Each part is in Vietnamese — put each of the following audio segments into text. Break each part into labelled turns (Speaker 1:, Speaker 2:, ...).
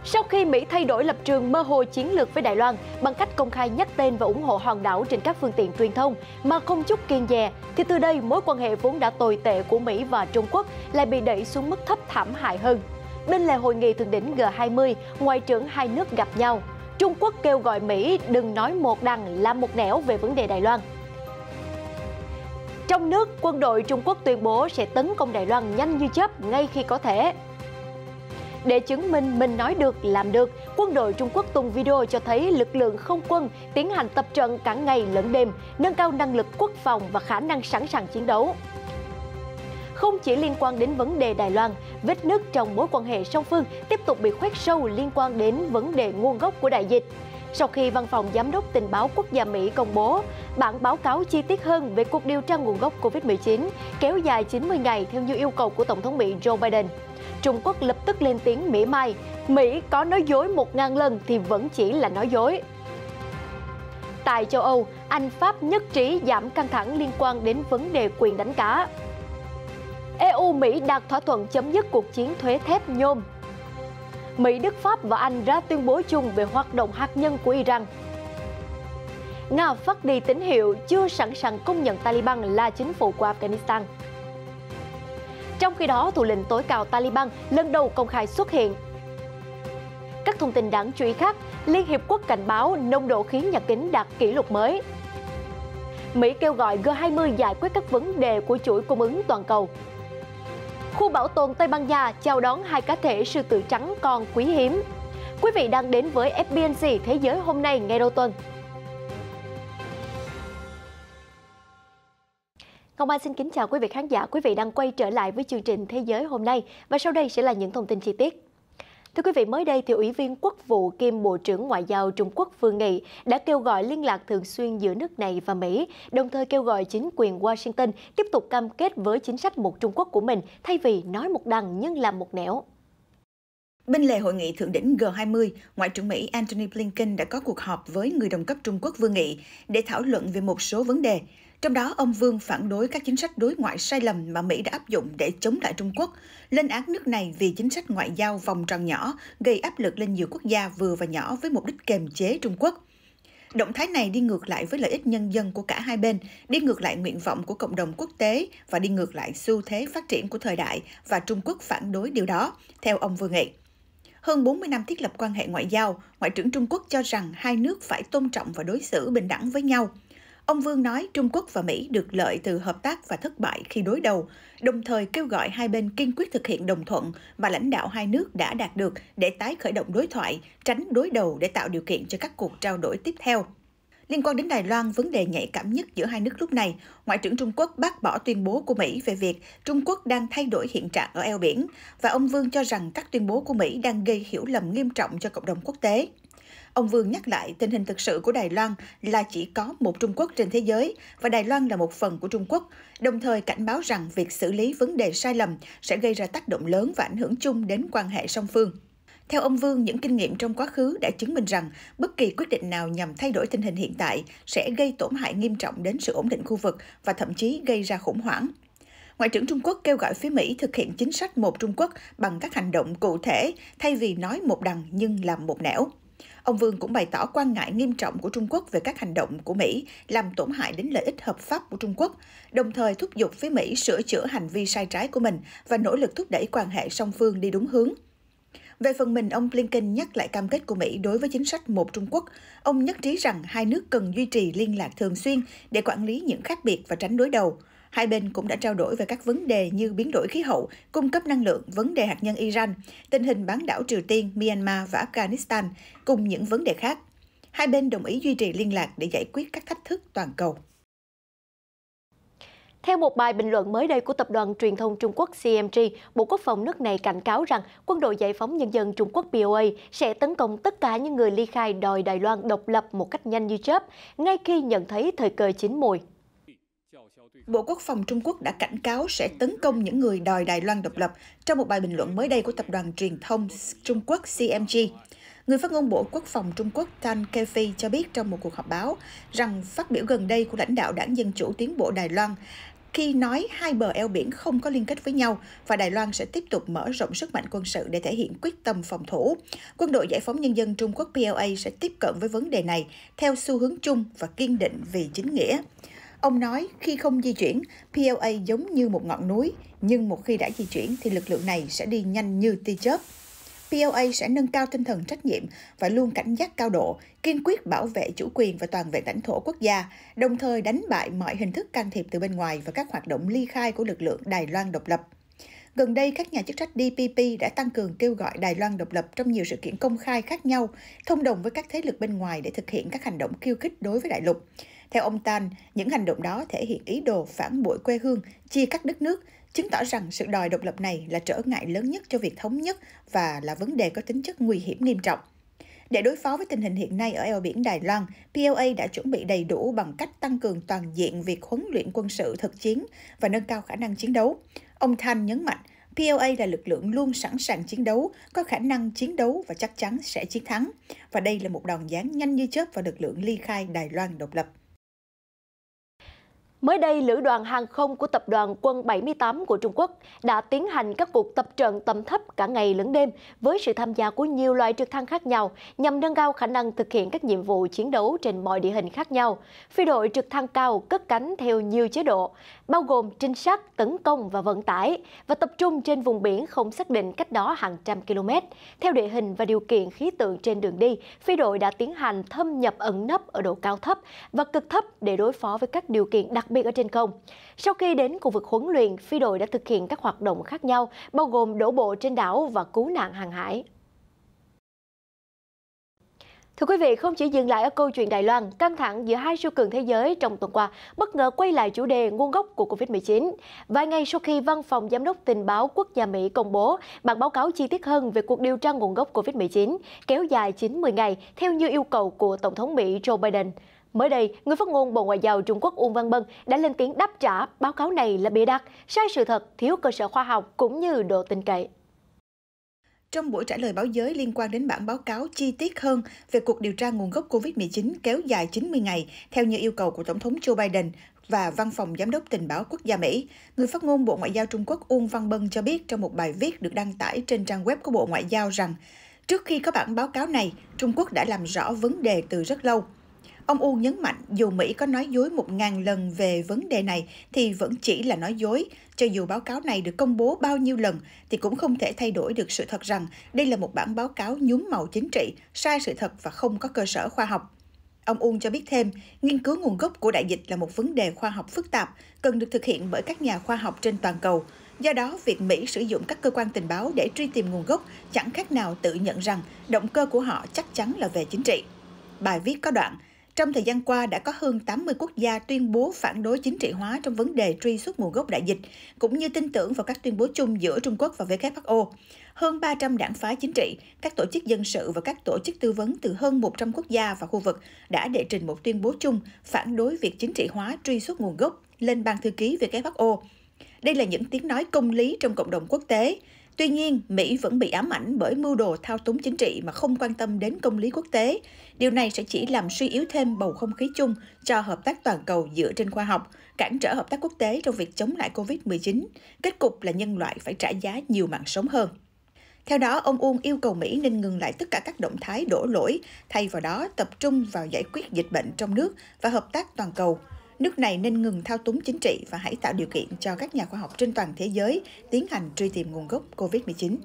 Speaker 1: Sau khi Mỹ thay đổi lập trường mơ hồ chiến lược với Đài Loan bằng cách công khai nhắc tên và ủng hộ hòn đảo trên các phương tiện truyền thông mà không chút kiêng dè, thì từ đây mối quan hệ vốn đã tồi tệ của Mỹ và Trung Quốc lại bị đẩy xuống mức thấp thảm hại hơn. Bên lề hội nghị thượng đỉnh G20, ngoại trưởng hai nước gặp nhau. Trung Quốc kêu gọi Mỹ đừng nói một đằng làm một nẻo về vấn đề Đài Loan. Trong nước, quân đội Trung Quốc tuyên bố sẽ tấn công Đài Loan nhanh như chớp ngay khi có thể. Để chứng minh mình nói được, làm được, quân đội Trung Quốc tung video cho thấy lực lượng không quân tiến hành tập trận cả ngày lẫn đêm, nâng cao năng lực quốc phòng và khả năng sẵn sàng chiến đấu. Không chỉ liên quan đến vấn đề Đài Loan, vết nứt trong mối quan hệ song phương tiếp tục bị khoét sâu liên quan đến vấn đề nguồn gốc của đại dịch. Sau khi Văn phòng Giám đốc Tình báo Quốc gia Mỹ công bố bản báo cáo chi tiết hơn về cuộc điều tra nguồn gốc Covid-19 kéo dài 90 ngày theo như yêu cầu của Tổng thống Mỹ Joe Biden, Trung Quốc lập tức lên tiếng mỉa mai, Mỹ có nói dối 1000 lần thì vẫn chỉ là nói dối. Tại châu Âu, Anh, Pháp nhất trí giảm căng thẳng liên quan đến vấn đề quyền đánh cá. EU-Mỹ đạt thỏa thuận chấm dứt cuộc chiến thuế thép nhôm. Mỹ, Đức, Pháp và Anh ra tuyên bố chung về hoạt động hạt nhân của Iran. Nga phát đi tín hiệu chưa sẵn sàng công nhận Taliban là chính phủ của Afghanistan. Trong khi đó, thủ lĩnh tối cao Taliban lần đầu công khai xuất hiện. Các thông tin đáng chú ý khác, Liên Hiệp Quốc cảnh báo nồng độ khí nhà kính đạt kỷ lục mới. Mỹ kêu gọi G20 giải quyết các vấn đề của chuỗi cung ứng toàn cầu. Khu bảo tồn Tây Ban Nha chào đón 2 cá thể sư tử trắng con quý hiếm. Quý vị đang đến với FBNC Thế giới hôm nay ngày đầu tuần. Ngọc Anh xin kính chào quý vị khán giả. Quý vị đang quay trở lại với chương trình Thế giới hôm nay và sau đây sẽ là những thông tin chi tiết. Thưa quý vị, mới đây thì Ủy viên Quốc vụ kiêm Bộ trưởng Ngoại giao Trung Quốc Vương Nghị đã kêu gọi liên lạc thường xuyên giữa nước này và Mỹ, đồng thời kêu gọi chính quyền Washington tiếp tục cam kết với chính sách một Trung Quốc của mình thay vì nói một đằng nhưng làm một nẻo.
Speaker 2: Bên lề hội nghị thượng đỉnh G20, Ngoại trưởng Mỹ Antony Blinken đã có cuộc họp với người đồng cấp Trung Quốc Vương Nghị để thảo luận về một số vấn đề. Trong đó, ông Vương phản đối các chính sách đối ngoại sai lầm mà Mỹ đã áp dụng để chống lại Trung Quốc, lên án nước này vì chính sách ngoại giao vòng tròn nhỏ, gây áp lực lên nhiều quốc gia vừa và nhỏ với mục đích kiềm chế Trung Quốc. Động thái này đi ngược lại với lợi ích nhân dân của cả hai bên, đi ngược lại nguyện vọng của cộng đồng quốc tế và đi ngược lại xu thế phát triển của thời đại và Trung Quốc phản đối điều đó, theo ông Vương Nghị. Hơn 40 năm thiết lập quan hệ ngoại giao, Ngoại trưởng Trung Quốc cho rằng hai nước phải tôn trọng và đối xử bình đẳng với nhau. Ông Vương nói Trung Quốc và Mỹ được lợi từ hợp tác và thất bại khi đối đầu, đồng thời kêu gọi hai bên kiên quyết thực hiện đồng thuận mà lãnh đạo hai nước đã đạt được để tái khởi động đối thoại, tránh đối đầu để tạo điều kiện cho các cuộc trao đổi tiếp theo. Liên quan đến Đài Loan, vấn đề nhạy cảm nhất giữa hai nước lúc này, Ngoại trưởng Trung Quốc bác bỏ tuyên bố của Mỹ về việc Trung Quốc đang thay đổi hiện trạng ở eo biển, và ông Vương cho rằng các tuyên bố của Mỹ đang gây hiểu lầm nghiêm trọng cho cộng đồng quốc tế. Ông Vương nhắc lại tình hình thực sự của Đài Loan là chỉ có một Trung Quốc trên thế giới và Đài Loan là một phần của Trung Quốc, đồng thời cảnh báo rằng việc xử lý vấn đề sai lầm sẽ gây ra tác động lớn và ảnh hưởng chung đến quan hệ song phương. Theo ông Vương, những kinh nghiệm trong quá khứ đã chứng minh rằng bất kỳ quyết định nào nhằm thay đổi tình hình hiện tại sẽ gây tổn hại nghiêm trọng đến sự ổn định khu vực và thậm chí gây ra khủng hoảng. Ngoại trưởng Trung Quốc kêu gọi phía Mỹ thực hiện chính sách một Trung Quốc bằng các hành động cụ thể thay vì nói một đằng nhưng làm một nẻo. Ông Vương cũng bày tỏ quan ngại nghiêm trọng của Trung Quốc về các hành động của Mỹ làm tổn hại đến lợi ích hợp pháp của Trung Quốc, đồng thời thúc giục phía Mỹ sửa chữa hành vi sai trái của mình và nỗ lực thúc đẩy quan hệ song phương đi đúng hướng. Về phần mình, ông Blinken nhắc lại cam kết của Mỹ đối với chính sách một Trung Quốc. Ông nhất trí rằng hai nước cần duy trì liên lạc thường xuyên để quản lý những khác biệt và tránh đối đầu. Hai bên cũng đã trao đổi về các vấn đề như biến đổi khí hậu, cung cấp năng lượng, vấn đề hạt nhân Iran, tình hình bán đảo Triều Tiên, Myanmar và Afghanistan, cùng những vấn đề khác. Hai bên đồng ý duy trì liên lạc để giải quyết các thách thức toàn cầu.
Speaker 1: Theo một bài bình luận mới đây của tập đoàn truyền thông Trung Quốc CMG, Bộ Quốc phòng nước này cảnh cáo rằng Quân đội Giải phóng Nhân dân Trung Quốc POA sẽ tấn công tất cả những người ly khai đòi Đài Loan độc lập một cách nhanh như chớp, ngay khi nhận thấy thời cơ chín mùi.
Speaker 2: Bộ Quốc phòng Trung Quốc đã cảnh cáo sẽ tấn công những người đòi Đài Loan độc lập trong một bài bình luận mới đây của tập đoàn truyền thông Trung Quốc CMG. Người phát ngôn Bộ Quốc phòng Trung Quốc Tan Kefei cho biết trong một cuộc họp báo rằng phát biểu gần đây của lãnh đạo Đảng Dân Chủ Tiến bộ Đài Loan khi nói hai bờ eo biển không có liên kết với nhau và Đài Loan sẽ tiếp tục mở rộng sức mạnh quân sự để thể hiện quyết tâm phòng thủ. Quân đội Giải phóng Nhân dân Trung Quốc PLA sẽ tiếp cận với vấn đề này theo xu hướng chung và kiên định vì chính nghĩa. Ông nói khi không di chuyển, PLA giống như một ngọn núi, nhưng một khi đã di chuyển thì lực lượng này sẽ đi nhanh như tia chớp. PLA sẽ nâng cao tinh thần trách nhiệm và luôn cảnh giác cao độ, kiên quyết bảo vệ chủ quyền và toàn vẹn lãnh thổ quốc gia, đồng thời đánh bại mọi hình thức can thiệp từ bên ngoài và các hoạt động ly khai của lực lượng Đài Loan độc lập. Gần đây, các nhà chức trách DPP đã tăng cường kêu gọi Đài Loan độc lập trong nhiều sự kiện công khai khác nhau, thông đồng với các thế lực bên ngoài để thực hiện các hành động khiêu khích đối với đại lục. Theo ông Tan, những hành động đó thể hiện ý đồ phản bội quê hương, chia cắt đất nước, chứng tỏ rằng sự đòi độc lập này là trở ngại lớn nhất cho việc thống nhất và là vấn đề có tính chất nguy hiểm nghiêm trọng. Để đối phó với tình hình hiện nay ở eo biển Đài Loan, PLA đã chuẩn bị đầy đủ bằng cách tăng cường toàn diện việc huấn luyện quân sự thực chiến và nâng cao khả năng chiến đấu. Ông Tan nhấn mạnh, PLA là lực lượng luôn sẵn sàng chiến đấu, có khả năng chiến đấu và chắc chắn sẽ chiến thắng. Và đây là một đòn giáng nhanh như chớp vào lực lượng ly khai Đài Loan độc lập.
Speaker 1: Mới đây, Lữ đoàn Hàng không của Tập đoàn Quân 78 của Trung Quốc đã tiến hành các cuộc tập trận tầm thấp cả ngày lẫn đêm với sự tham gia của nhiều loại trực thăng khác nhau nhằm nâng cao khả năng thực hiện các nhiệm vụ chiến đấu trên mọi địa hình khác nhau. Phi đội trực thăng cao cất cánh theo nhiều chế độ, bao gồm trinh sát, tấn công và vận tải, và tập trung trên vùng biển không xác định cách đó hàng trăm km. Theo địa hình và điều kiện khí tượng trên đường đi, phi đội đã tiến hành thâm nhập ẩn nấp ở độ cao thấp và cực thấp để đối phó với các điều kiện đặc biệt ở trên không. Sau khi đến khu vực huấn luyện, phi đội đã thực hiện các hoạt động khác nhau, bao gồm đổ bộ trên đảo và cứu nạn hàng hải. Thưa quý vị, không chỉ dừng lại ở câu chuyện Đài Loan, căng thẳng giữa hai siêu cường thế giới trong tuần qua bất ngờ quay lại chủ đề nguồn gốc của Covid-19. Vài ngày sau khi Văn phòng Giám đốc Tình báo Quốc gia Mỹ công bố bản báo cáo chi tiết hơn về cuộc điều tra nguồn gốc Covid-19 kéo dài 90 ngày theo như yêu cầu của Tổng thống Mỹ Joe Biden. Mới đây, người phát ngôn Bộ Ngoại giao Trung Quốc Uông Văn Bân đã lên tiếng đáp trả báo cáo này là bịa đặt, sai sự thật, thiếu cơ sở khoa học cũng như độ tin cậy.
Speaker 2: Trong buổi trả lời báo giới liên quan đến bản báo cáo chi tiết hơn về cuộc điều tra nguồn gốc COVID-19 kéo dài 90 ngày theo như yêu cầu của Tổng thống Joe Biden và Văn phòng Giám đốc Tình báo Quốc gia Mỹ, người phát ngôn Bộ Ngoại giao Trung Quốc Uông Văn Bân cho biết trong một bài viết được đăng tải trên trang web của Bộ Ngoại giao rằng trước khi có bản báo cáo này, Trung Quốc đã làm rõ vấn đề từ rất lâu. Ông Uông nhấn mạnh dù Mỹ có nói dối 1000 lần về vấn đề này thì vẫn chỉ là nói dối. Cho dù báo cáo này được công bố bao nhiêu lần thì cũng không thể thay đổi được sự thật rằng đây là một bản báo cáo nhuốm màu chính trị, sai sự thật và không có cơ sở khoa học. Ông Uông cho biết thêm, nghiên cứu nguồn gốc của đại dịch là một vấn đề khoa học phức tạp, cần được thực hiện bởi các nhà khoa học trên toàn cầu. Do đó, việc Mỹ sử dụng các cơ quan tình báo để truy tìm nguồn gốc chẳng khác nào tự nhận rằng động cơ của họ chắc chắn là về chính trị. Bài viết có đoạn, trong thời gian qua đã có hơn 80 quốc gia tuyên bố phản đối chính trị hóa trong vấn đề truy xuất nguồn gốc đại dịch, cũng như tin tưởng vào các tuyên bố chung giữa Trung Quốc và WHO. Hơn 300 đảng phái chính trị, các tổ chức dân sự và các tổ chức tư vấn từ hơn 100 quốc gia và khu vực đã đệ trình một tuyên bố chung phản đối việc chính trị hóa truy xuất nguồn gốc lên Ban Thư ký WHO. Đây là những tiếng nói công lý trong cộng đồng quốc tế. Tuy nhiên, Mỹ vẫn bị ám ảnh bởi mưu đồ thao túng chính trị mà không quan tâm đến công lý quốc tế. Điều này sẽ chỉ làm suy yếu thêm bầu không khí chung cho hợp tác toàn cầu dựa trên khoa học, cản trở hợp tác quốc tế trong việc chống lại Covid-19. Kết cục là nhân loại phải trả giá nhiều mạng sống hơn. Theo đó, ông Uông yêu cầu Mỹ nên ngừng lại tất cả các động thái đổ lỗi, thay vào đó tập trung vào giải quyết dịch bệnh trong nước và hợp tác toàn cầu. Nước này nên ngừng thao túng chính trị và hãy tạo điều kiện cho các nhà khoa học trên toàn thế giới tiến hành truy tìm nguồn gốc COVID-19.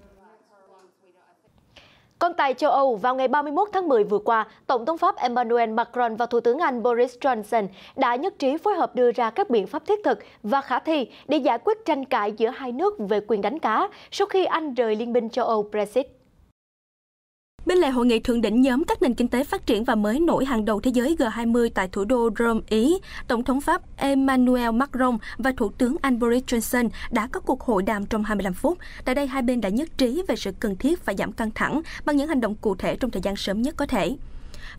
Speaker 1: Còn tại châu Âu, vào ngày 31 tháng 10 vừa qua, Tổng thống Pháp Emmanuel Macron và Thủ tướng Anh Boris Johnson đã nhất trí phối hợp đưa ra các biện pháp thiết thực và khả thi để giải quyết tranh cãi giữa hai nước về quyền đánh cá sau khi Anh rời Liên minh châu Âu Brexit.
Speaker 3: Bên lề hội nghị thượng đỉnh nhóm các nền kinh tế phát triển và mới nổi hàng đầu thế giới G20 tại thủ đô Rome, Ý, Tổng thống Pháp Emmanuel Macron và Thủ tướng Anh Boris Johnson đã có cuộc hội đàm trong 25 phút. Tại đây, hai bên đã nhất trí về sự cần thiết phải giảm căng thẳng bằng những hành động cụ thể trong thời gian sớm nhất có thể.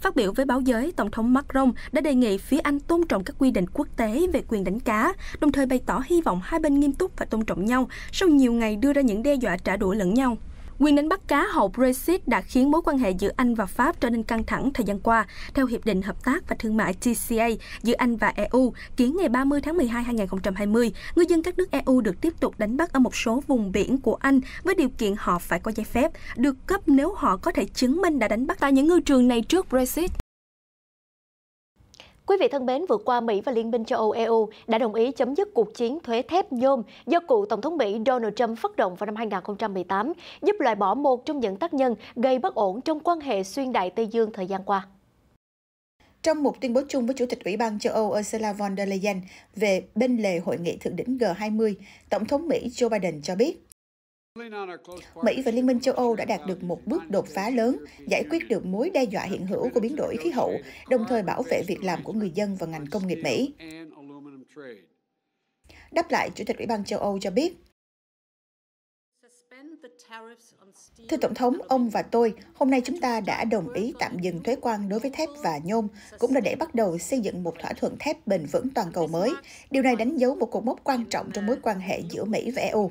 Speaker 3: Phát biểu với báo giới, Tổng thống Macron đã đề nghị phía Anh tôn trọng các quy định quốc tế về quyền đánh cá, đồng thời bày tỏ hy vọng hai bên nghiêm túc và tôn trọng nhau sau nhiều ngày đưa ra những đe dọa trả đũa lẫn nhau. Quyền đánh bắt cá hậu Brexit đã khiến mối quan hệ giữa Anh và Pháp trở nên căng thẳng thời gian qua. Theo Hiệp định Hợp tác và Thương mại TCA giữa Anh và EU, ký ngày 30 tháng 12 2020, ngư dân các nước EU được tiếp tục đánh bắt ở một số vùng biển của Anh với điều kiện họ phải có giấy phép, được cấp nếu họ có thể chứng minh đã đánh bắt tại những ngư trường này trước Brexit.
Speaker 1: Quý vị thân mến, vừa qua Mỹ và Liên minh châu Âu EU đã đồng ý chấm dứt cuộc chiến thuế thép nhôm do cựu Tổng thống Mỹ Donald Trump phát động vào năm 2018, giúp loại bỏ một trong những tác nhân gây bất ổn trong quan hệ xuyên Đại Tây Dương thời gian qua.
Speaker 2: Trong một tuyên bố chung với Chủ tịch Ủy ban châu Âu Ursula von der Leyen về bên lề hội nghị thượng đỉnh G20, Tổng thống Mỹ Joe Biden cho biết, Mỹ và Liên minh châu Âu đã đạt được một bước đột phá lớn, giải quyết được mối đe dọa hiện hữu của biến đổi khí hậu, đồng thời bảo vệ việc làm của người dân và ngành công nghiệp Mỹ. Đáp lại, Chủ tịch Ủy ban châu Âu cho biết, Thưa Tổng thống, ông và tôi, hôm nay chúng ta đã đồng ý tạm dừng thuế quan đối với thép và nhôm, cũng là để bắt đầu xây dựng một thỏa thuận thép bền vững toàn cầu mới. Điều này đánh dấu một cột mốc quan trọng trong mối quan hệ giữa Mỹ và EU.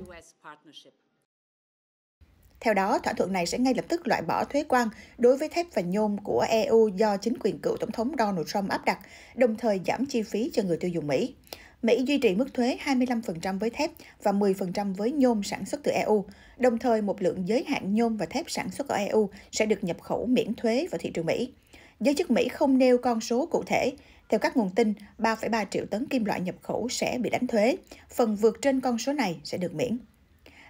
Speaker 2: Theo đó, thỏa thuận này sẽ ngay lập tức loại bỏ thuế quan đối với thép và nhôm của EU do chính quyền cựu Tổng thống Donald Trump áp đặt, đồng thời giảm chi phí cho người tiêu dùng Mỹ. Mỹ duy trì mức thuế 25% với thép và 10% với nhôm sản xuất từ EU. Đồng thời, một lượng giới hạn nhôm và thép sản xuất ở EU sẽ được nhập khẩu miễn thuế vào thị trường Mỹ. Giới chức Mỹ không nêu con số cụ thể. Theo các nguồn tin, 3,3 triệu tấn kim loại nhập khẩu sẽ bị đánh thuế. Phần vượt trên con số này sẽ được miễn.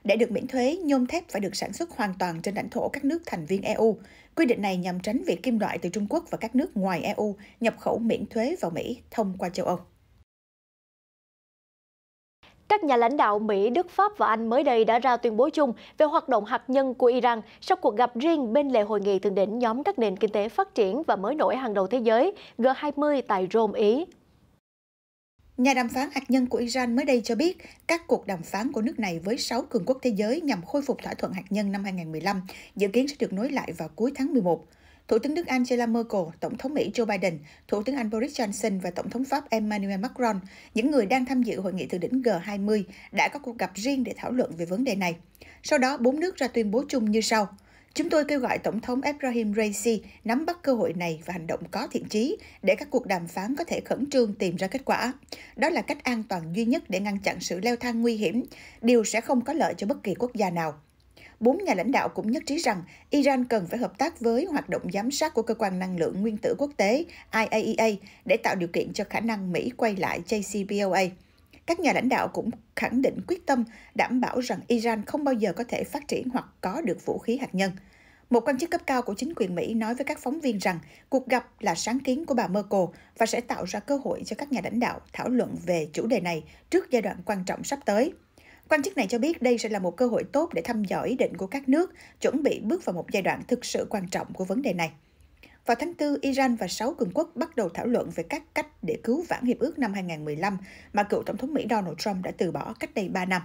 Speaker 2: Để được miễn thuế, nhôm thép phải được sản xuất hoàn toàn trên lãnh thổ các nước thành viên EU. Quy định này nhằm tránh việc kim loại từ Trung Quốc và các nước ngoài EU nhập khẩu miễn thuế vào Mỹ thông qua châu Âu.
Speaker 1: Các nhà lãnh đạo Mỹ, Đức, Pháp và Anh mới đây đã ra tuyên bố chung về hoạt động hạt nhân của Iran sau cuộc gặp riêng bên lề hội nghị thượng đỉnh nhóm các nền kinh tế phát triển và mới nổi hàng đầu thế giới G20 tại Rome, Ý.
Speaker 2: Nhà đàm phán hạt nhân của Iran mới đây cho biết các cuộc đàm phán của nước này với 6 cường quốc thế giới nhằm khôi phục thỏa thuận hạt nhân năm 2015 dự kiến sẽ được nối lại vào cuối tháng 11. Thủ tướng Đức Angela Merkel, Tổng thống Mỹ Joe Biden, Thủ tướng Anh Boris Johnson và Tổng thống Pháp Emmanuel Macron, những người đang tham dự hội nghị thượng đỉnh G20, đã có cuộc gặp riêng để thảo luận về vấn đề này. Sau đó, 4 nước ra tuyên bố chung như sau. Chúng tôi kêu gọi Tổng thống Ebrahim Raisi nắm bắt cơ hội này và hành động có thiện chí để các cuộc đàm phán có thể khẩn trương tìm ra kết quả. Đó là cách an toàn duy nhất để ngăn chặn sự leo thang nguy hiểm. Điều sẽ không có lợi cho bất kỳ quốc gia nào. 4 nhà lãnh đạo cũng nhất trí rằng Iran cần phải hợp tác với hoạt động giám sát của Cơ quan Năng lượng Nguyên tử Quốc tế IAEA để tạo điều kiện cho khả năng Mỹ quay lại JCPOA. Các nhà lãnh đạo cũng khẳng định quyết tâm đảm bảo rằng Iran không bao giờ có thể phát triển hoặc có được vũ khí hạt nhân. Một quan chức cấp cao của chính quyền Mỹ nói với các phóng viên rằng cuộc gặp là sáng kiến của bà Merkel và sẽ tạo ra cơ hội cho các nhà lãnh đạo thảo luận về chủ đề này trước giai đoạn quan trọng sắp tới. Quan chức này cho biết đây sẽ là một cơ hội tốt để thăm dò ý định của các nước, chuẩn bị bước vào một giai đoạn thực sự quan trọng của vấn đề này. Vào tháng 4, Iran và 6 cường quốc bắt đầu thảo luận về các cách để cứu vãn hiệp ước năm 2015 mà cựu Tổng thống Mỹ Donald Trump đã từ bỏ cách đây 3 năm.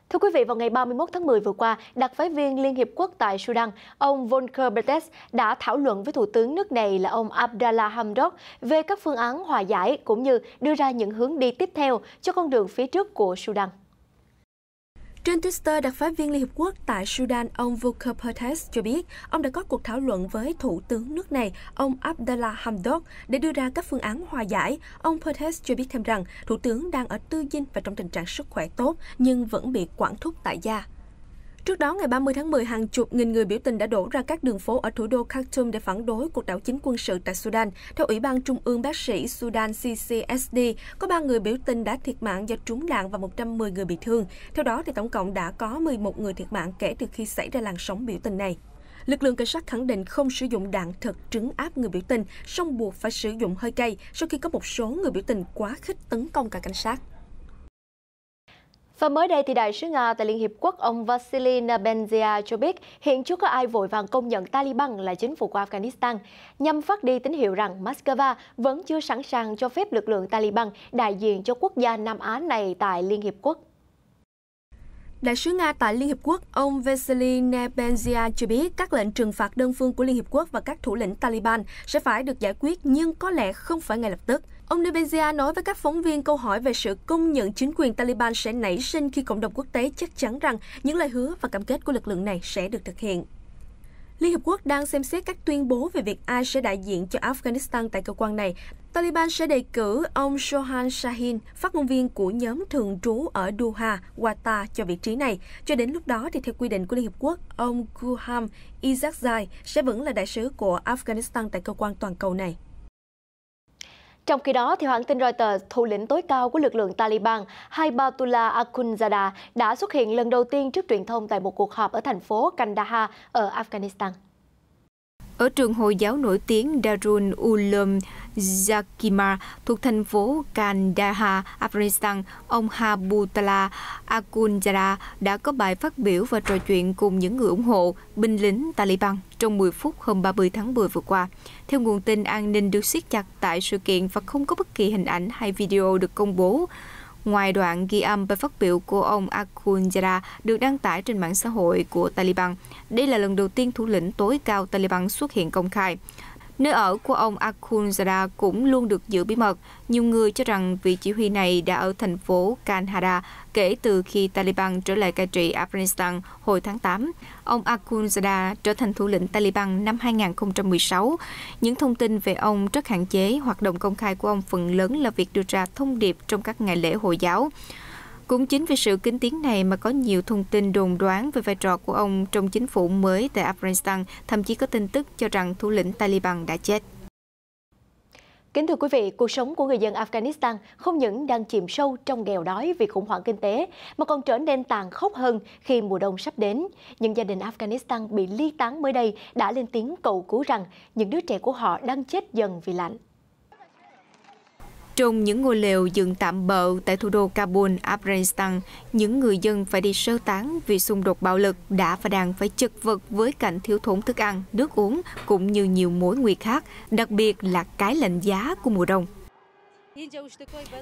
Speaker 1: Thưa quý vị, vào ngày 31 tháng 10 vừa qua, đặc phái viên Liên Hiệp Quốc tại Sudan, ông Volker Perthes đã thảo luận với Thủ tướng nước này là ông Abdallah Hamdok về các phương án hòa giải cũng như đưa ra những hướng đi tiếp theo cho con đường phía trước của Sudan.
Speaker 3: Trên Twitter, đặc phái viên Liên Hiệp Quốc tại Sudan, ông Volker Perthes cho biết ông đã có cuộc thảo luận với Thủ tướng nước này, ông Abdallah Hamdok, để đưa ra các phương án hòa giải. Ông Perthes cho biết thêm rằng Thủ tướng đang ở tư dinh và trong tình trạng sức khỏe tốt, nhưng vẫn bị quản thúc tại gia. Trước đó, ngày 30 tháng 10, hàng chục nghìn người biểu tình đã đổ ra các đường phố ở thủ đô Khartoum để phản đối cuộc đảo chính quân sự tại Sudan. Theo Ủy ban Trung ương Bác sĩ Sudan CCSD, có 3 người biểu tình đã thiệt mạng do trúng đạn và 110 người bị thương. Theo đó, tổng cộng đã có 11 người thiệt mạng kể từ khi xảy ra làn sóng biểu tình này. Lực lượng cảnh sát khẳng định không sử dụng đạn thật trấn áp người biểu tình, song buộc phải sử dụng hơi cay sau khi có một số người biểu tình quá khích tấn công cả cảnh sát.
Speaker 1: Và mới đây, thì Đại sứ Nga tại Liên Hiệp Quốc ông Vasily Nebenzia cho biết hiện chưa có ai vội vàng công nhận Taliban là chính phủ của Afghanistan, nhằm phát đi tín hiệu rằng Moscow vẫn chưa sẵn sàng cho phép lực lượng Taliban đại diện cho quốc gia Nam Á này tại Liên Hiệp Quốc.
Speaker 3: Đại sứ Nga tại Liên Hiệp Quốc, ông Vasily Nebenzia cho biết các lệnh trừng phạt đơn phương của Liên Hiệp Quốc và các thủ lĩnh Taliban sẽ phải được giải quyết nhưng có lẽ không phải ngay lập tức. Ông Nebenzia nói với các phóng viên câu hỏi về sự công nhận chính quyền Taliban sẽ nảy sinh khi cộng đồng quốc tế chắc chắn rằng những lời hứa và cam kết của lực lượng này sẽ được thực hiện. Liên Hợp Quốc đang xem xét các tuyên bố về việc ai sẽ đại diện cho Afghanistan tại cơ quan này. Taliban sẽ đề cử ông Sohan Shaheen, phát ngôn viên của nhóm thường trú ở Doha, Qatar cho vị trí này. Cho đến lúc đó, thì theo quy định của Liên Hợp Quốc, ông Ghulam Isaaqzai sẽ vẫn là đại sứ của Afghanistan tại cơ quan toàn cầu này.
Speaker 1: Trong khi đó, theo hãng tin Reuters, thủ lĩnh tối cao của lực lượng Taliban, Haibatullah Akhundzada, đã xuất hiện lần đầu tiên trước truyền thông tại một cuộc họp ở thành phố Kandahar ở Afghanistan.
Speaker 4: Ở trường Hồi giáo nổi tiếng Darul Uloom Zakimar thuộc thành phố Kandahar, Afghanistan, ông Haibatullah Akhundzada đã có bài phát biểu và trò chuyện cùng những người ủng hộ binh lính Taliban trong 10 phút hôm 30 tháng 10 vừa qua. Theo nguồn tin, an ninh được siết chặt tại sự kiện và không có bất kỳ hình ảnh hay video được công bố. Ngoài đoạn ghi âm bài phát biểu của ông Akhundzada được đăng tải trên mạng xã hội của Taliban, đây là lần đầu tiên thủ lĩnh tối cao Taliban xuất hiện công khai. Nơi ở của ông Akhundzada cũng luôn được giữ bí mật. Nhiều người cho rằng vị chỉ huy này đã ở thành phố Kandahar kể từ khi Taliban trở lại cai trị Afghanistan hồi tháng 8. Ông Akhundzada trở thành thủ lĩnh Taliban năm 2016. Những thông tin về ông rất hạn chế, hoạt động công khai của ông phần lớn là việc đưa ra thông điệp trong các ngày lễ Hồi giáo. Cũng chính vì sự kín tiếng này mà có nhiều thông tin đồn đoán về vai trò của ông trong chính phủ mới tại Afghanistan, thậm chí có tin tức cho rằng thủ lĩnh Taliban đã chết.
Speaker 1: Kính thưa quý vị, cuộc sống của người dân Afghanistan không những đang chìm sâu trong nghèo đói vì khủng hoảng kinh tế, mà còn trở nên tàn khốc hơn khi mùa đông sắp đến. Những gia đình Afghanistan bị ly tán mới đây đã lên tiếng cầu cứu rằng những đứa trẻ của họ đang chết dần vì lạnh.
Speaker 4: Trong những ngôi lều dựng tạm bợ tại thủ đô Kabul, Afghanistan, những người dân phải đi sơ tán vì xung đột bạo lực đã và đang phải chật vật với cảnh thiếu thốn thức ăn, nước uống cũng như nhiều mối nguy khác, đặc biệt là cái lạnh giá của mùa đông.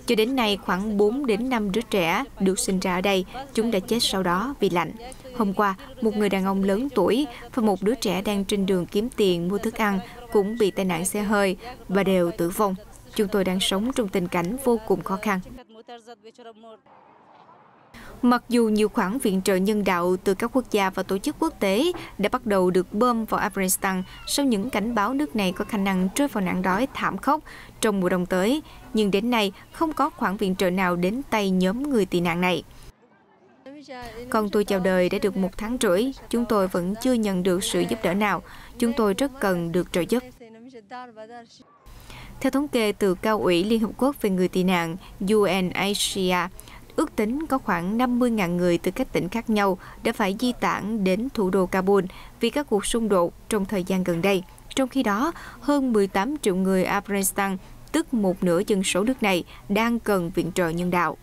Speaker 4: Cho đến nay, khoảng 4 đến 5 đứa trẻ được sinh ra ở đây, chúng đã chết sau đó vì lạnh. Hôm qua, một người đàn ông lớn tuổi và một đứa trẻ đang trên đường kiếm tiền mua thức ăn cũng bị tai nạn xe hơi và đều tử vong. Chúng tôi đang sống trong tình cảnh vô cùng khó khăn. Mặc dù nhiều khoản viện trợ nhân đạo từ các quốc gia và tổ chức quốc tế đã bắt đầu được bơm vào Afghanistan sau những cảnh báo nước này có khả năng rơi vào nạn đói thảm khốc trong mùa đông tới, nhưng đến nay không có khoản viện trợ nào đến tay nhóm người tị nạn này. Con tôi chào đời đã được 1 tháng rưỡi, chúng tôi vẫn chưa nhận được sự giúp đỡ nào. Chúng tôi rất cần được trợ giúp. Theo thống kê từ Cao ủy Liên Hợp Quốc về người tị nạn UNHCR, ước tính có khoảng 50.000 người từ các tỉnh khác nhau đã phải di tản đến thủ đô Kabul vì các cuộc xung đột trong thời gian gần đây. Trong khi đó, hơn 18 triệu người Afghanistan, tức một nửa dân số nước này, đang cần viện trợ nhân đạo.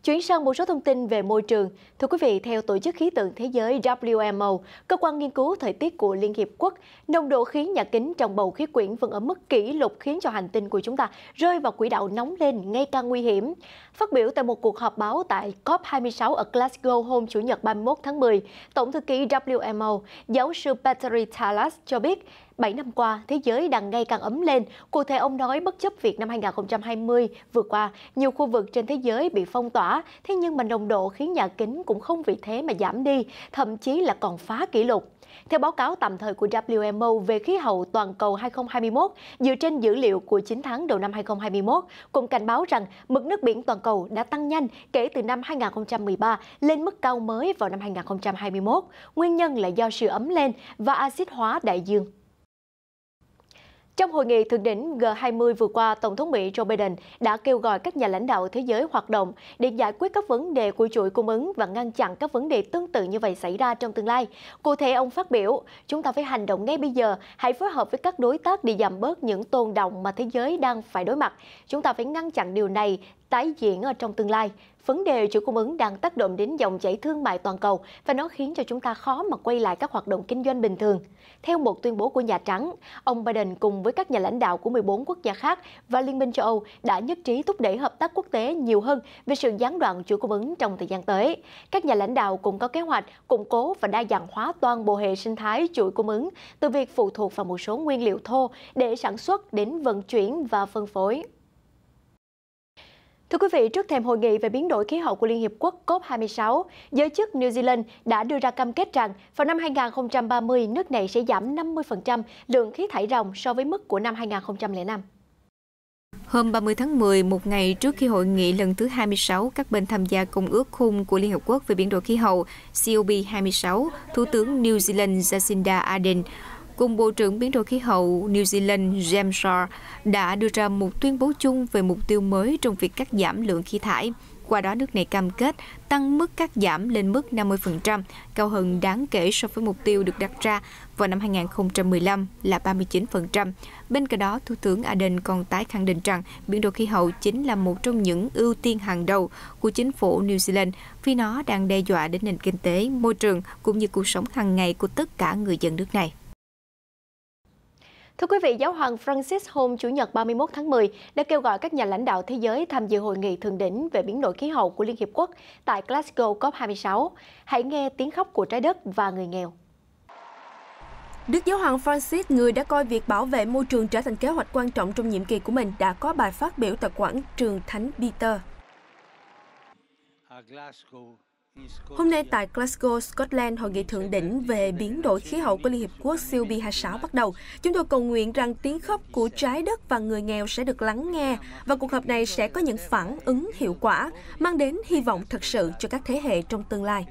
Speaker 1: Chuyển sang một số thông tin về môi trường. Thưa quý vị, theo Tổ chức Khí tượng Thế giới WMO, cơ quan nghiên cứu thời tiết của Liên Hiệp Quốc, nồng độ khí nhà kính trong bầu khí quyển vẫn ở mức kỷ lục khiến cho hành tinh của chúng ta rơi vào quỹ đạo nóng lên ngày càng nguy hiểm. Phát biểu tại một cuộc họp báo tại COP26 ở Glasgow hôm Chủ nhật 31 tháng 10, Tổng thư ký WMO, giáo sư Petteri Talas cho biết, 7 năm qua, thế giới đang ngày càng ấm lên. Cụ thể, ông nói bất chấp việc năm 2020 vừa qua, nhiều khu vực trên thế giới bị phong tỏa, thế nhưng mà nồng độ khí nhà kính cũng không vì thế mà giảm đi, thậm chí là còn phá kỷ lục. Theo báo cáo tạm thời của WMO về khí hậu toàn cầu 2021, dựa trên dữ liệu của 9 tháng đầu năm 2021, cũng cảnh báo rằng mực nước biển toàn cầu đã tăng nhanh kể từ năm 2013 lên mức cao mới vào năm 2021. Nguyên nhân là do sự ấm lên và axit hóa đại dương. Trong hội nghị thượng đỉnh G20 vừa qua, Tổng thống Mỹ Joe Biden đã kêu gọi các nhà lãnh đạo thế giới hoạt động để giải quyết các vấn đề của chuỗi cung ứng và ngăn chặn các vấn đề tương tự như vậy xảy ra trong tương lai. Cụ thể, ông phát biểu, chúng ta phải hành động ngay bây giờ, hãy phối hợp với các đối tác để giảm bớt những tồn đọng mà thế giới đang phải đối mặt. Chúng ta phải ngăn chặn điều này tái diễn ở trong tương lai. Vấn đề chuỗi cung ứng đang tác động đến dòng chảy thương mại toàn cầu và nó khiến cho chúng ta khó mà quay lại các hoạt động kinh doanh bình thường. Theo một tuyên bố của Nhà Trắng, ông Biden cùng với các nhà lãnh đạo của 14 quốc gia khác và Liên minh châu Âu đã nhất trí thúc đẩy hợp tác quốc tế nhiều hơn về sự gián đoạn chuỗi cung ứng trong thời gian tới. Các nhà lãnh đạo cũng có kế hoạch củng cố và đa dạng hóa toàn bộ hệ sinh thái chuỗi cung ứng, từ việc phụ thuộc vào một số nguyên liệu thô để sản xuất đến vận chuyển và phân phối. Thưa quý vị, trước thềm hội nghị về biến đổi khí hậu của Liên Hiệp Quốc COP26, giới chức New Zealand đã đưa ra cam kết rằng vào năm 2030, nước này sẽ giảm 50% lượng khí thải ròng so với mức của năm 2005.
Speaker 4: Hôm 30 tháng 10, một ngày trước khi hội nghị lần thứ 26 các bên tham gia Công ước Khung của Liên Hợp Quốc về biến đổi khí hậu COP26, Thủ tướng New Zealand Jacinda Ardern cùng Bộ trưởng Biến đổi khí hậu New Zealand James Shaw đã đưa ra một tuyên bố chung về mục tiêu mới trong việc cắt giảm lượng khí thải. Qua đó, nước này cam kết tăng mức cắt giảm lên mức 50%, cao hơn đáng kể so với mục tiêu được đặt ra vào năm 2015 là 39%. Bên cạnh đó, Thủ tướng Ardern còn tái khẳng định rằng biến đổi khí hậu chính là một trong những ưu tiên hàng đầu của chính phủ New Zealand vì nó đang đe dọa đến nền kinh tế, môi trường cũng như cuộc sống hàng ngày của tất cả người dân nước này.
Speaker 1: Thưa quý vị, Giáo hoàng Francis hôm Chủ nhật 31 tháng 10 đã kêu gọi các nhà lãnh đạo thế giới tham dự hội nghị thượng đỉnh về biến đổi khí hậu của Liên Hiệp Quốc tại Glasgow COP26. Hãy nghe tiếng khóc của trái đất và người nghèo.
Speaker 3: Đức Giáo hoàng Francis, người đã coi việc bảo vệ môi trường trở thành kế hoạch quan trọng trong nhiệm kỳ của mình, đã có bài phát biểu tại quảng trường Thánh Peter. Hôm nay tại Glasgow, Scotland, hội nghị thượng đỉnh về biến đổi khí hậu của Liên Hiệp Quốc COP26 bắt đầu. Chúng tôi cầu nguyện rằng tiếng khóc của trái đất và người nghèo sẽ được lắng nghe và cuộc họp này sẽ có những phản ứng hiệu quả, mang đến hy vọng thật sự cho các thế hệ trong tương lai.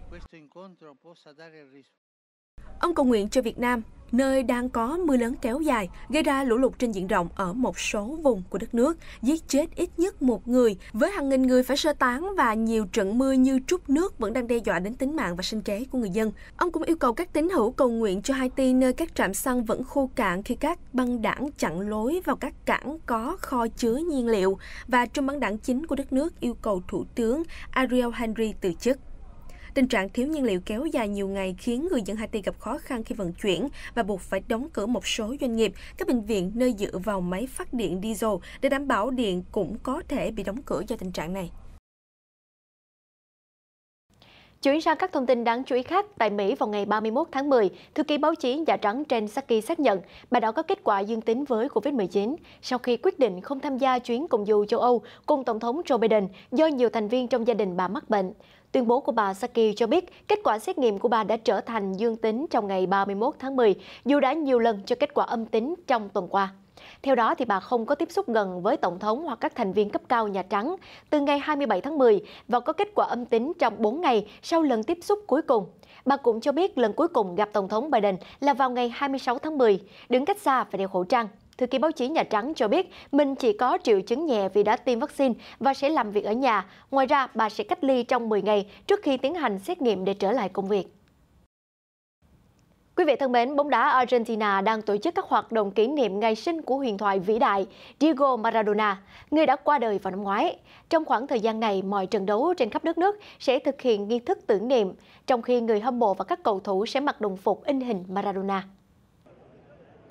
Speaker 3: Ông cầu nguyện cho Việt Nam, nơi đang có mưa lớn kéo dài, gây ra lũ lụt trên diện rộng ở một số vùng của đất nước, giết chết ít nhất một người, với hàng nghìn người phải sơ tán và nhiều trận mưa như trút nước vẫn đang đe dọa đến tính mạng và sinh kế của người dân. Ông cũng yêu cầu các tín hữu cầu nguyện cho Haiti, nơi các trạm xăng vẫn khô cạn khi các băng đảng chặn lối vào các cảng có kho chứa nhiên liệu, và trong băng đảng chính của đất nước yêu cầu Thủ tướng Ariel Henry từ chức. Tình trạng thiếu nhiên liệu kéo dài nhiều ngày khiến người dân Haiti gặp khó khăn khi vận chuyển và buộc phải đóng cửa một số doanh nghiệp. Các bệnh viện nơi dựa vào máy phát điện diesel để đảm bảo điện cũng có thể bị đóng cửa do tình trạng này.
Speaker 1: Chuyển sang các thông tin đáng chú ý khác, tại Mỹ vào ngày 31 tháng 10, thư ký báo chí Nhà Trắng Jen Psaki xác nhận bà đã có kết quả dương tính với COVID-19 sau khi quyết định không tham gia chuyến công du châu Âu cùng Tổng thống Joe Biden do nhiều thành viên trong gia đình bà mắc bệnh. Tuyên bố của bà Psaki cho biết kết quả xét nghiệm của bà đã trở thành dương tính trong ngày 31 tháng 10, dù đã nhiều lần cho kết quả âm tính trong tuần qua. Theo đó, thì bà không có tiếp xúc gần với Tổng thống hoặc các thành viên cấp cao Nhà Trắng từ ngày 27 tháng 10 và có kết quả âm tính trong 4 ngày sau lần tiếp xúc cuối cùng. Bà cũng cho biết lần cuối cùng gặp Tổng thống Biden là vào ngày 26 tháng 10, đứng cách xa và đeo khẩu trang. Thư ký báo chí Nhà Trắng cho biết mình chỉ có triệu chứng nhẹ vì đã tiêm vaccine và sẽ làm việc ở nhà. Ngoài ra, bà sẽ cách ly trong 10 ngày trước khi tiến hành xét nghiệm để trở lại công việc. Quý vị thân mến, bóng đá Argentina đang tổ chức các hoạt động kỷ niệm ngày sinh của huyền thoại vĩ đại Diego Maradona, người đã qua đời vào năm ngoái. Trong khoảng thời gian này, mọi trận đấu trên khắp đất nước sẽ thực hiện nghi thức tưởng niệm, trong khi người hâm mộ và các cầu thủ sẽ mặc đồng phục in hình Maradona.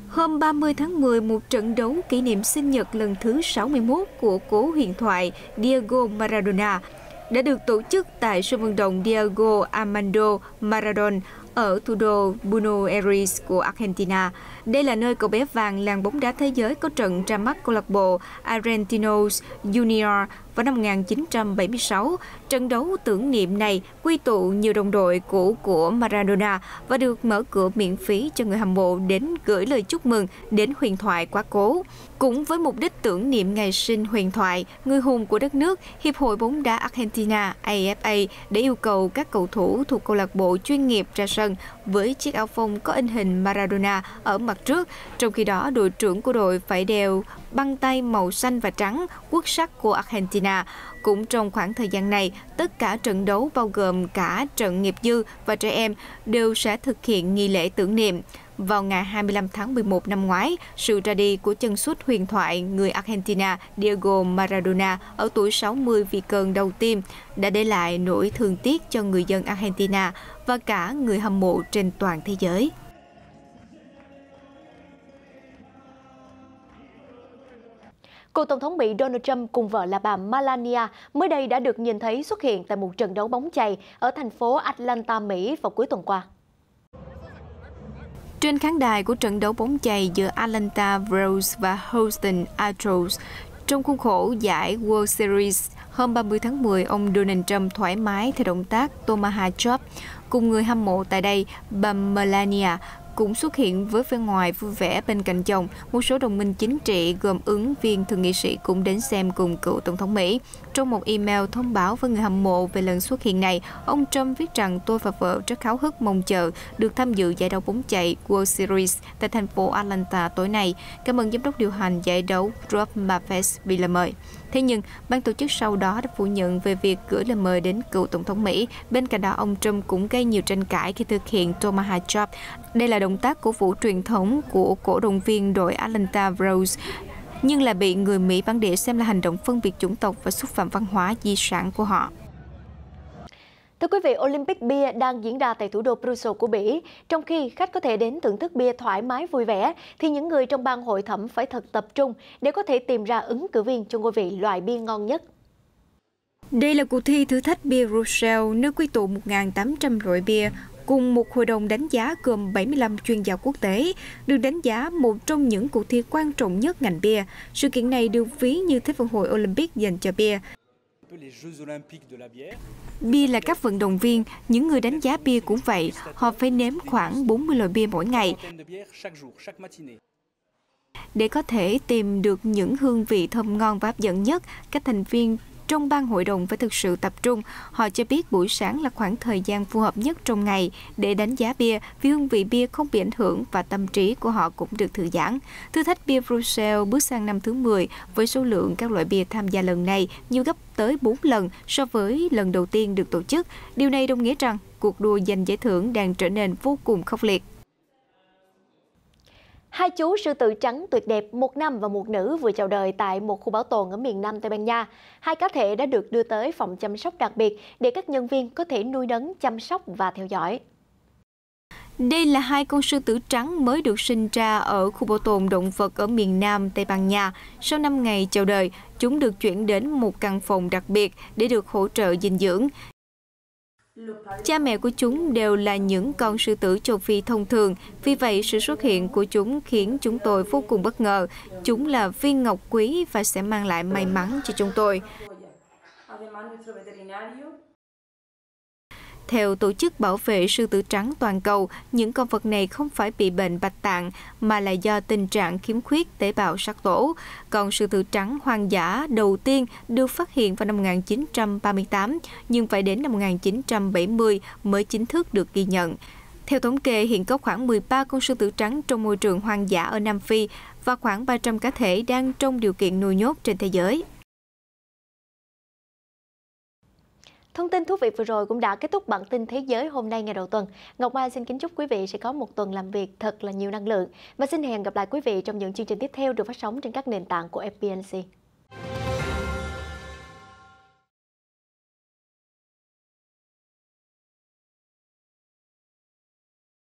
Speaker 4: Hôm 30 tháng 10, một trận đấu kỷ niệm sinh nhật lần thứ 61 của cố huyền thoại Diego Maradona đã được tổ chức tại sân vận động Diego Armando Maradona ở thủ đô Buenos Aires của Argentina. Đây là nơi cậu bé vàng làng bóng đá thế giới có trận ra mắt câu lạc bộ Argentinos Junior vào năm 1976. Trận đấu tưởng niệm này quy tụ nhiều đồng đội cũ của Maradona và được mở cửa miễn phí cho người hâm mộ đến gửi lời chúc mừng đến huyền thoại quá cố. Cũng với mục đích tưởng niệm ngày sinh huyền thoại, người hùng của đất nước, Hiệp hội bóng đá Argentina AFA đã yêu cầu các cầu thủ thuộc câu lạc bộ chuyên nghiệp ra sân với chiếc áo phông có in hình Maradona ở mặt trước. Trong khi đó, đội trưởng của đội phải đeo băng tay màu xanh và trắng, quốc sắc của Argentina. Cũng trong khoảng thời gian này, tất cả trận đấu bao gồm cả trận nghiệp dư và trẻ em đều sẽ thực hiện nghi lễ tưởng niệm. vào ngày 25 tháng 11 năm ngoái, sự ra đi của chân sút huyền thoại người Argentina Diego Maradona ở tuổi 60 vì cơn đau tim đã để lại nỗi thương tiếc cho người dân Argentina và cả người hâm mộ trên toàn thế giới.
Speaker 1: Cựu Tổng thống Mỹ Donald Trump cùng vợ là bà Melania mới đây đã được nhìn thấy xuất hiện tại một trận đấu bóng chày ở thành phố Atlanta, Mỹ vào cuối tuần qua.
Speaker 4: Trên khán đài của trận đấu bóng chày giữa Atlanta Braves và Houston Astros, trong khuôn khổ giải World Series, hôm 30 tháng 10, ông Donald Trump thoải mái theo động tác Tomahawk Chop. Cùng người hâm mộ tại đây, bà Melania cũng xuất hiện với vẻ ngoài vui vẻ bên cạnh chồng. Một số đồng minh chính trị gồm ứng viên thượng nghị sĩ cũng đến xem cùng cựu Tổng thống Mỹ. Trong một email thông báo với người hâm mộ về lần xuất hiện này, ông Trump viết rằng tôi và vợ rất háo hức mong chờ được tham dự giải đấu bóng chày World Series tại thành phố Atlanta tối nay. Cảm ơn giám đốc điều hành giải đấu Rob Maffes vì lời mời. Thế nhưng, ban tổ chức sau đó đã phủ nhận về việc gửi lời mời đến cựu Tổng thống Mỹ. Bên cạnh đó, ông Trump cũng gây nhiều tranh cãi khi thực hiện Tomahawk Chop. Đây là động tác cổ vũ truyền thống của cổ động viên đội Atlanta Braves, nhưng là bị người Mỹ bản địa xem là hành động phân biệt chủng tộc và xúc phạm văn hóa di sản của họ.
Speaker 1: Thưa quý vị, Olympic Bia đang diễn ra tại thủ đô Brussels của Bỉ. Trong khi khách có thể đến thưởng thức bia thoải mái vui vẻ, thì những người trong ban hội thẩm phải thật tập trung để có thể tìm ra ứng cử viên cho ngôi vị loại bia ngon nhất.
Speaker 4: Đây là cuộc thi thử thách bia Brussels, nơi quy tụ 1.800 loại bia, cùng một hội đồng đánh giá gồm 75 chuyên gia quốc tế, được đánh giá một trong những cuộc thi quan trọng nhất ngành bia. Sự kiện này được ví như Thế vận hội Olympic dành cho bia. Bia là các vận động viên, những người đánh giá bia cũng vậy, họ phải nếm khoảng 40 loại bia mỗi ngày để có thể tìm được những hương vị thơm ngon và hấp dẫn nhất. Các thành viên trong ban hội đồng phải thực sự tập trung. Họ cho biết buổi sáng là khoảng thời gian phù hợp nhất trong ngày để đánh giá bia, vì hương vị bia không bị ảnh hưởng và tâm trí của họ cũng được thư giãn. Thử thách bia Brussels bước sang năm thứ 10 với số lượng các loại bia tham gia lần này nhiều gấp tới 4 lần so với lần đầu tiên được tổ chức. Điều này đồng nghĩa rằng cuộc đua giành giải thưởng đang trở nên vô cùng khốc liệt.
Speaker 1: Hai chú sư tử trắng tuyệt đẹp, một nam và một nữ vừa chào đời tại một khu bảo tồn ở miền Nam Tây Ban Nha. Hai cá thể đã được đưa tới phòng chăm sóc đặc biệt để các nhân viên có thể nuôi nấng, chăm sóc và theo dõi.
Speaker 4: Đây là hai con sư tử trắng mới được sinh ra ở khu bảo tồn động vật ở miền Nam Tây Ban Nha. Sau 5 ngày chào đời, chúng được chuyển đến một căn phòng đặc biệt để được hỗ trợ dinh dưỡng. Cha mẹ của chúng đều là những con sư tử châu Phi thông thường, vì vậy sự xuất hiện của chúng khiến chúng tôi vô cùng bất ngờ. Chúng là viên ngọc quý và sẽ mang lại may mắn cho chúng tôi. Theo Tổ chức Bảo vệ Sư tử trắng toàn cầu, những con vật này không phải bị bệnh bạch tạng mà là do tình trạng khiếm khuyết tế bào sắc tố. Con sư tử trắng hoang dã đầu tiên được phát hiện vào năm 1938, nhưng phải đến năm 1970 mới chính thức được ghi nhận. Theo thống kê, hiện có khoảng 13 con sư tử trắng trong môi trường hoang dã ở Nam Phi và khoảng 300 cá thể đang trong điều kiện nuôi nhốt trên thế giới.
Speaker 1: Thông tin thú vị vừa rồi cũng đã kết thúc bản tin thế giới hôm nay ngày đầu tuần. Ngọc Mai xin kính chúc quý vị sẽ có một tuần làm việc thật là nhiều năng lượng và xin hẹn gặp lại quý vị trong những chương trình tiếp theo được phát sóng trên các nền tảng của FPNC.